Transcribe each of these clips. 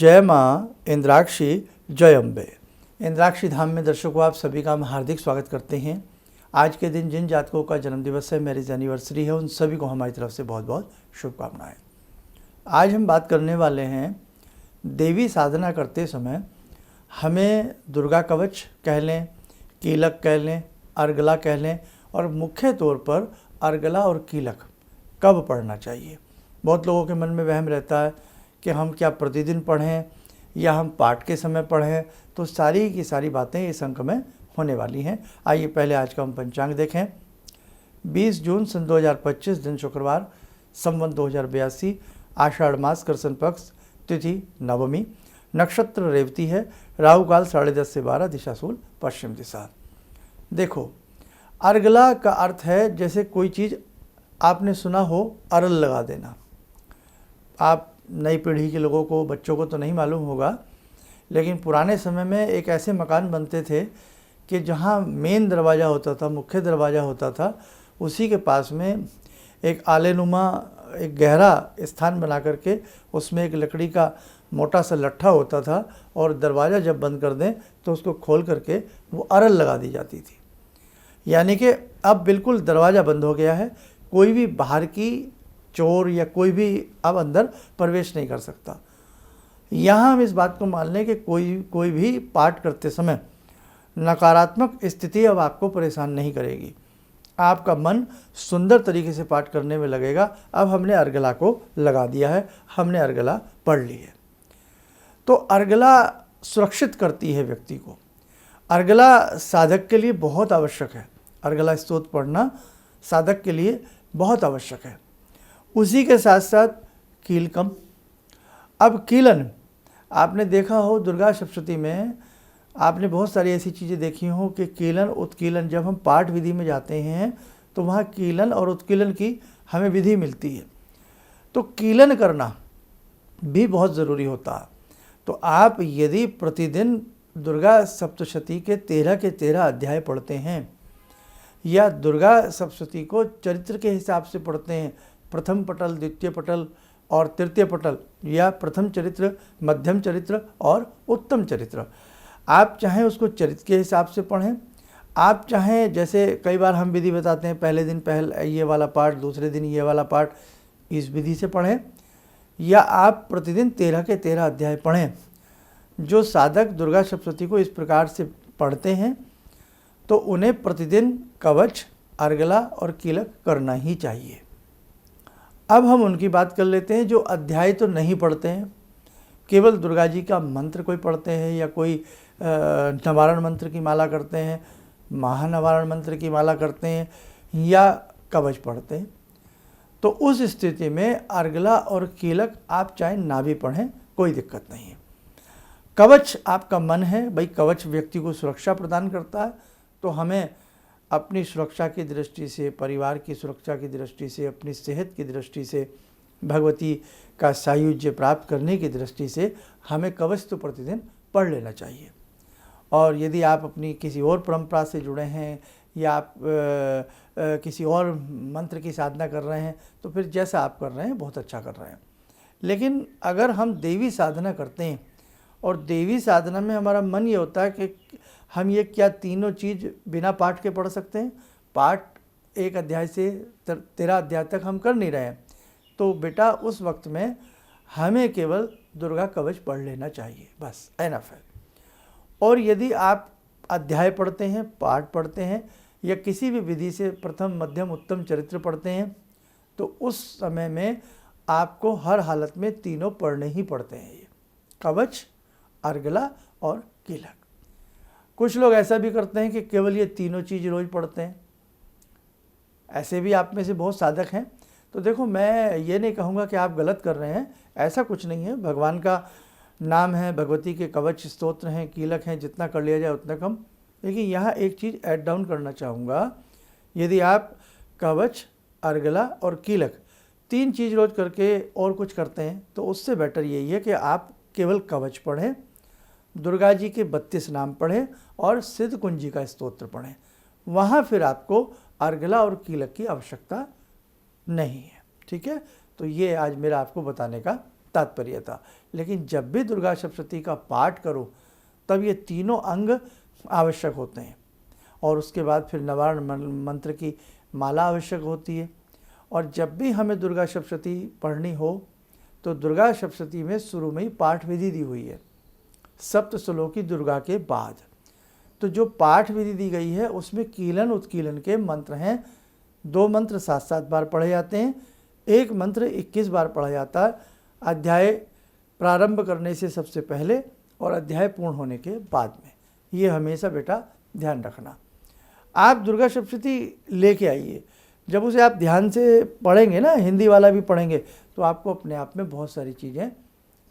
जय माँ इंद्राक्षी, जय अम्बे। इंद्राक्षी धाम में दर्शकों आप सभी का हम हार्दिक स्वागत करते हैं। आज के दिन जिन जातकों का जन्मदिवस है, मैरिज एनिवर्सरी है, उन सभी को हमारी तरफ से बहुत बहुत शुभकामनाएं। आज हम बात करने वाले हैं देवी साधना करते समय हमें दुर्गा कवच कह लें, कीलक कह लें, अर्गला कह लें, और मुख्य तौर पर अर्गला और कीलक कब पढ़ना चाहिए। बहुत लोगों के मन में वहम रहता है कि हम क्या प्रतिदिन पढ़ें या हम पाठ के समय पढ़ें। तो सारी की सारी बातें इस अंक में होने वाली हैं। आइए पहले आज का हम पंचांग देखें। 20 जून सन 2025 दिन शुक्रवार, संवत 2082, आषाढ़ मास कृष्ण पक्ष, तिथि नवमी, नक्षत्र रेवती है, राहु काल 10:30 से 12, दिशा शूल पश्चिम दिशा। देखो, अर्गला का अर्थ है जैसे कोई चीज़ आपने सुना हो, अरल लगा देना। आप नई पीढ़ी के लोगों को, बच्चों को तो नहीं मालूम होगा, लेकिन पुराने समय में एक ऐसे मकान बनते थे कि जहाँ मेन दरवाज़ा होता था, मुख्य दरवाज़ा होता था, उसी के पास में एक आलेनुमा एक गहरा स्थान बना करके उसमें एक लकड़ी का मोटा सा लट्ठा होता था, और दरवाज़ा जब बंद कर दें तो उसको खोल करके वो अरल लगा दी जाती थी। यानी कि अब बिल्कुल दरवाज़ा बंद हो गया है, कोई भी बाहर की चोर या कोई भी अब अंदर प्रवेश नहीं कर सकता। यहाँ हम इस बात को मान लें कि कोई भी पाठ करते समय नकारात्मक स्थिति अब आपको परेशान नहीं करेगी। आपका मन सुंदर तरीके से पाठ करने में लगेगा। अब हमने अर्गला को लगा दिया है, हमने अर्गला पढ़ ली है। तो अर्गला सुरक्षित करती है व्यक्ति को। अर्गला साधक के लिए बहुत आवश्यक है। अर्गला स्तोत्र पढ़ना साधक के लिए बहुत आवश्यक है। उसी के साथ साथ कीलकम। अब कीलन आपने देखा हो, दुर्गा सप्तशती में आपने बहुत सारी ऐसी चीज़ें देखी हो कि कीलन उत्कीलन, जब हम पाठ विधि में जाते हैं तो वहाँ कीलन और उत्कीलन की हमें विधि मिलती है। तो कीलन करना भी बहुत ज़रूरी होता है। तो आप यदि प्रतिदिन दुर्गा सप्तशती के 13 अध्याय पढ़ते हैं, या दुर्गा सप्तशती को चरित्र के हिसाब से पढ़ते हैं, प्रथम पटल, द्वितीय पटल और तृतीय पटल, या प्रथम चरित्र, मध्यम चरित्र और उत्तम चरित्र, आप चाहें उसको चरित्र के हिसाब से पढ़ें। आप चाहें, जैसे कई बार हम विधि बताते हैं, पहले दिन ये वाला पाठ, दूसरे दिन ये वाला पाठ, इस विधि से पढ़ें, या आप प्रतिदिन 13 अध्याय पढ़ें। जो साधक दुर्गा सप्तशती को इस प्रकार से पढ़ते हैं तो उन्हें प्रतिदिन कवच, अर्गला और कीलक करना ही चाहिए। अब हम उनकी बात कर लेते हैं जो अध्याय तो नहीं पढ़ते हैं, केवल दुर्गा जी का मंत्र कोई पढ़ते हैं, या कोई नवारण मंत्र की माला करते हैं, महानवारण मंत्र की माला करते हैं, या कवच पढ़ते हैं। तो उस स्थिति में अर्गला और कीलक आप चाहे ना भी पढ़ें, कोई दिक्कत नहीं है। कवच आपका मन है भाई, कवच व्यक्ति को सुरक्षा प्रदान करता है। तो हमें अपनी सुरक्षा की दृष्टि से, परिवार की सुरक्षा की दृष्टि से, अपनी सेहत की दृष्टि से, भगवती का सायुज्य प्राप्त करने की दृष्टि से हमें कवच तो प्रतिदिन पढ़ लेना चाहिए। और यदि आप अपनी किसी और परंपरा से जुड़े हैं, या आप किसी और मंत्र की साधना कर रहे हैं, तो फिर जैसा आप कर रहे हैं बहुत अच्छा कर रहे हैं। लेकिन अगर हम देवी साधना करते हैं, और देवी साधना में हमारा मन ये होता है कि हम ये क्या तीनों चीज़ बिना पाठ के पढ़ सकते हैं, पाठ 1 अध्याय से 13 अध्याय तक हम कर नहीं रहे हैं, तो बेटा उस वक्त में हमें केवल दुर्गा कवच पढ़ लेना चाहिए, बस एनफ है। और यदि आप अध्याय पढ़ते हैं, पाठ पढ़ते हैं, या किसी भी विधि से प्रथम, मध्यम, उत्तम चरित्र पढ़ते हैं, तो उस समय में आपको हर हालत में तीनों पढ़ने ही पड़ते हैं, ये कवच, अर्गला और कीलक। कुछ लोग ऐसा भी करते हैं कि केवल ये तीनों चीज़ रोज़ पढ़ते हैं। ऐसे भी आप में से बहुत साधक हैं। तो देखो, मैं ये नहीं कहूँगा कि आप गलत कर रहे हैं, ऐसा कुछ नहीं है। भगवान का नाम है, भगवती के कवच स्तोत्र हैं, कीलक हैं, जितना कर लिया जाए उतना कम। लेकिन यहाँ एक चीज़ ऐड डाउन करना चाहूँगा, यदि आप कवच, अर्गला और कीलक 3 चीज़ रोज़ करके और कुछ करते हैं, तो उससे बेटर यही है कि आप केवल कवच पढ़ें, दुर्गा जी के 32 नाम पढ़ें और सिद्ध कुंजी का स्तोत्र पढ़ें। वहाँ फिर आपको अर्गला और कीलक की आवश्यकता नहीं है। ठीक है, तो ये आज मेरा आपको बताने का तात्पर्य था। लेकिन जब भी दुर्गा सप्तशती का पाठ करो तब ये तीनों अंग आवश्यक होते हैं, और उसके बाद फिर नवारण मंत्र की माला आवश्यक होती है। और जब भी हमें दुर्गा सप्तशती पढ़नी हो तो दुर्गा सप्तशती में शुरू में ही पाठ विधि दी हुई है, सप्तश्लोकी दुर्गा के बाद। तो जो पाठ विधि दी गई है उसमें कीलन उत्कीलन के मंत्र हैं। 2 मंत्र 7-7 बार पढ़े जाते हैं, 1 मंत्र 21 बार पढ़ा जाता है, अध्याय प्रारंभ करने से सबसे पहले और अध्याय पूर्ण होने के बाद में। ये हमेशा बेटा ध्यान रखना। आप दुर्गा सप्तशती लेके आइए, जब उसे आप ध्यान से पढ़ेंगे ना, हिंदी वाला भी पढ़ेंगे, तो आपको अपने आप में बहुत सारी चीज़ें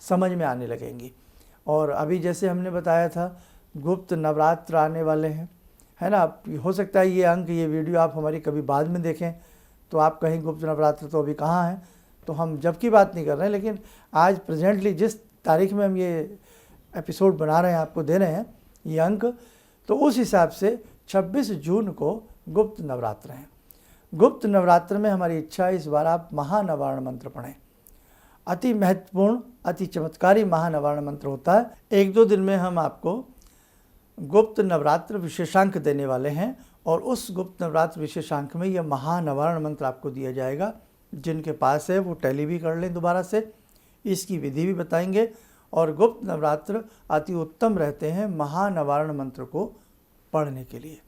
समझ में आने लगेंगी। और अभी जैसे हमने बताया था गुप्त नवरात्र आने वाले हैं, है ना। हो सकता है ये अंक, ये वीडियो आप हमारी कभी बाद में देखें तो आप कहीं गुप्त नवरात्र तो अभी कहाँ है, तो हम जब की बात नहीं कर रहे हैं, लेकिन आज प्रेजेंटली जिस तारीख में हम ये एपिसोड बना रहे हैं, आपको दे रहे हैं ये अंक, तो उस हिसाब से 26 जून को गुप्त नवरात्र हैं। गुप्त नवरात्र में हमारी इच्छा है इस बार आप महानवारण मंत्र पढ़ें। अति महत्वपूर्ण, अति चमत्कारी महानवारण मंत्र होता है। 1-2 दिन में हम आपको गुप्त नवरात्र विशेषांक देने वाले हैं, और उस गुप्त नवरात्र विशेषांक में यह महानवारण मंत्र आपको दिया जाएगा। जिनके पास है वो टैली भी कर लें दोबारा से, इसकी विधि भी बताएंगे। और गुप्त नवरात्र अति उत्तम रहते हैं महानवारण मंत्र को पढ़ने के लिए।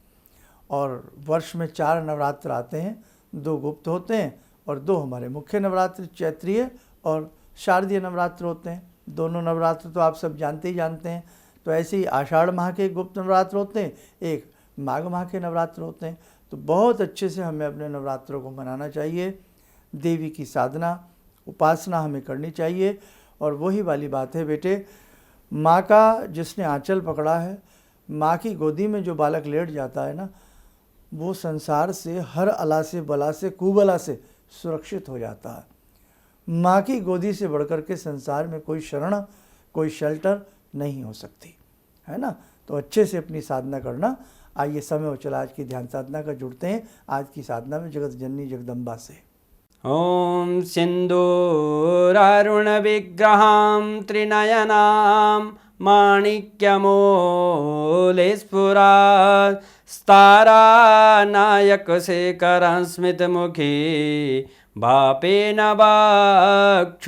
और वर्ष में 4 नवरात्र आते हैं, 2 गुप्त होते हैं और 2 हमारे मुख्य नवरात्र चैत्रीय और शारदीय नवरात्र होते हैं। दोनों नवरात्र तो आप सब जानते ही जानते हैं। तो ऐसे ही आषाढ़ माह के गुप्त नवरात्र होते हैं, एक माघ माह के नवरात्र होते हैं। तो बहुत अच्छे से हमें अपने नवरात्रों को मनाना चाहिए। देवी की साधना उपासना हमें करनी चाहिए। और वही वाली बात है बेटे, माँ का जिसने आंचल पकड़ा है, माँ की गोदी में जो बालक लेट जाता है ना, वो संसार से हर अला से बला से कुबला से सुरक्षित हो जाता है। माँ की गोदी से बढ़कर के संसार में कोई शरण, कोई शेल्टर नहीं हो सकती, है ना। तो अच्छे से अपनी साधना करना। आइए समय हो चला आज की ध्यान साधना का, जुड़ते हैं आज की साधना में जगत जननी जगदम्बा से। ॐ सिन्दूरारुण विग्रहां त्रिनयनां माणिक्यमूले स्फुरात् स्तारानायकशेखरं स्मितमुखी भापेन वाक्छोरुवां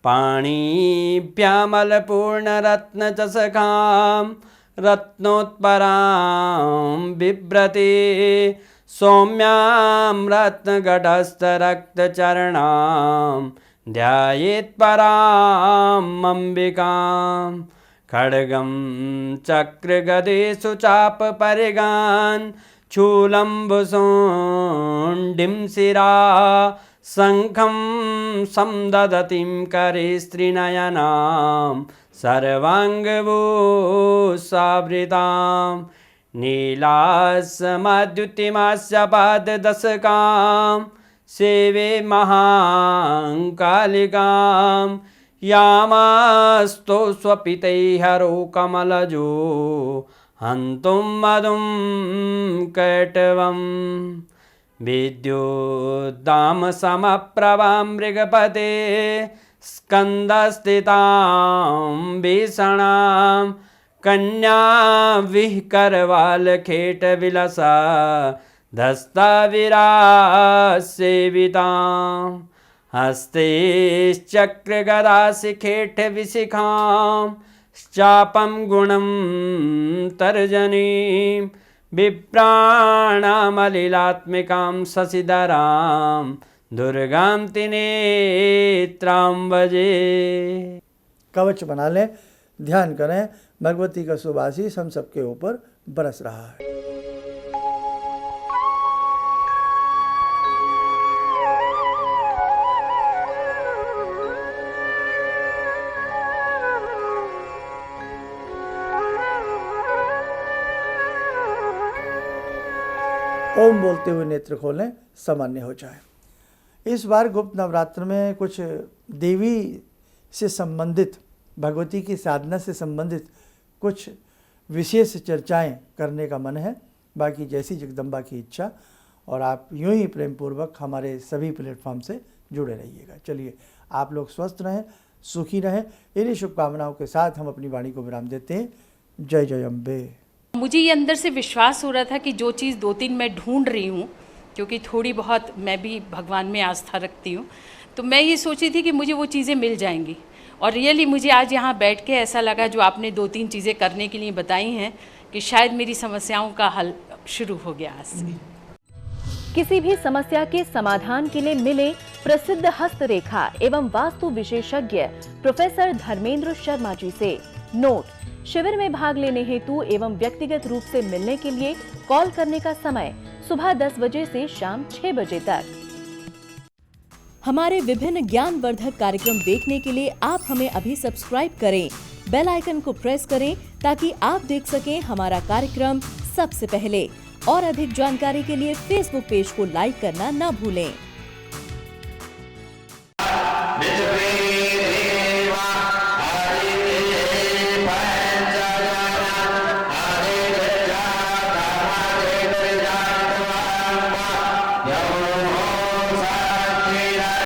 पाणिभ्यामलपूर्णरत्नचषकां रत्नोत्परां बिभ्रति सौम्यां रत्नघटस्थरक्तचरणां ध्यायेत्पराम् अम्बिकां खड्गं चक्रगदेषु चापपरिगान् शूलम्बुशोण्डिं शिरा शङ्खं संदधतीं करे स्त्रीनयनां सर्वाङ्गभूषावृतां नीलास्मद्युतिमास्य पाददशकां सेवे महाकालिकां यामास्तो स्वपितैहरो कमलजो हन्तुं मधुं कैटवम् विद्युद्दामसमप्रभां मृगपते स्कन्दस्थितां भीषणां कन्या विहकरवालखेटविलसा धस्ताविरासेवितां हस्तैश्चक्रगदाशिखेटविशिखां चापं गुणं तर्जनीं विप्राणामलिलात्मिकां शशिधरां दुर्गां त्रिनेत्रां भजे। कवच बना लें, ध्यान करें, भगवती का शुभ आशीष हम सबके ऊपर बरस रहा है। ओम बोलते हुए नेत्र खोलें, सामान्य हो जाए। इस बार गुप्त नवरात्र में कुछ देवी से संबंधित, भगवती की साधना से संबंधित कुछ विशेष चर्चाएं करने का मन है। बाकी जैसी जगदम्बा की इच्छा, और आप यूं ही प्रेम पूर्वक हमारे सभी प्लेटफॉर्म से जुड़े रहिएगा। चलिए आप लोग स्वस्थ रहें, सुखी रहें। इन्हीं शुभकामनाओं के साथ हम अपनी वाणी को विराम देते हैं। जय जय अम्बे। मुझे ये अंदर से विश्वास हो रहा था कि जो चीज़ 2-3 मैं ढूंढ रही हूँ, क्योंकि थोड़ी बहुत मैं भी भगवान में आस्था रखती हूँ, तो मैं ये सोची थी कि मुझे वो चीज़ें मिल जाएंगी। और रियली मुझे आज यहाँ बैठ के ऐसा लगा, जो आपने 2-3 चीज़ें करने के लिए बताई हैं, कि शायद मेरी समस्याओं का हल शुरू हो गया आज से। किसी भी समस्या के समाधान के लिए मिले प्रसिद्ध हस्तरेखा एवं वास्तु विशेषज्ञ प्रोफेसर धर्मेंद्र शर्मा जी से। नोट: शिविर में भाग लेने हेतु एवं व्यक्तिगत रूप से मिलने के लिए कॉल करने का समय सुबह 10 बजे से शाम 6 बजे तक। हमारे विभिन्न ज्ञानवर्धक कार्यक्रम देखने के लिए आप हमें अभी सब्सक्राइब करें, बेल आइकन को प्रेस करें ताकि आप देख सकें हमारा कार्यक्रम सबसे पहले। और अधिक जानकारी के लिए फेसबुक पेज को लाइक करना न भूलें।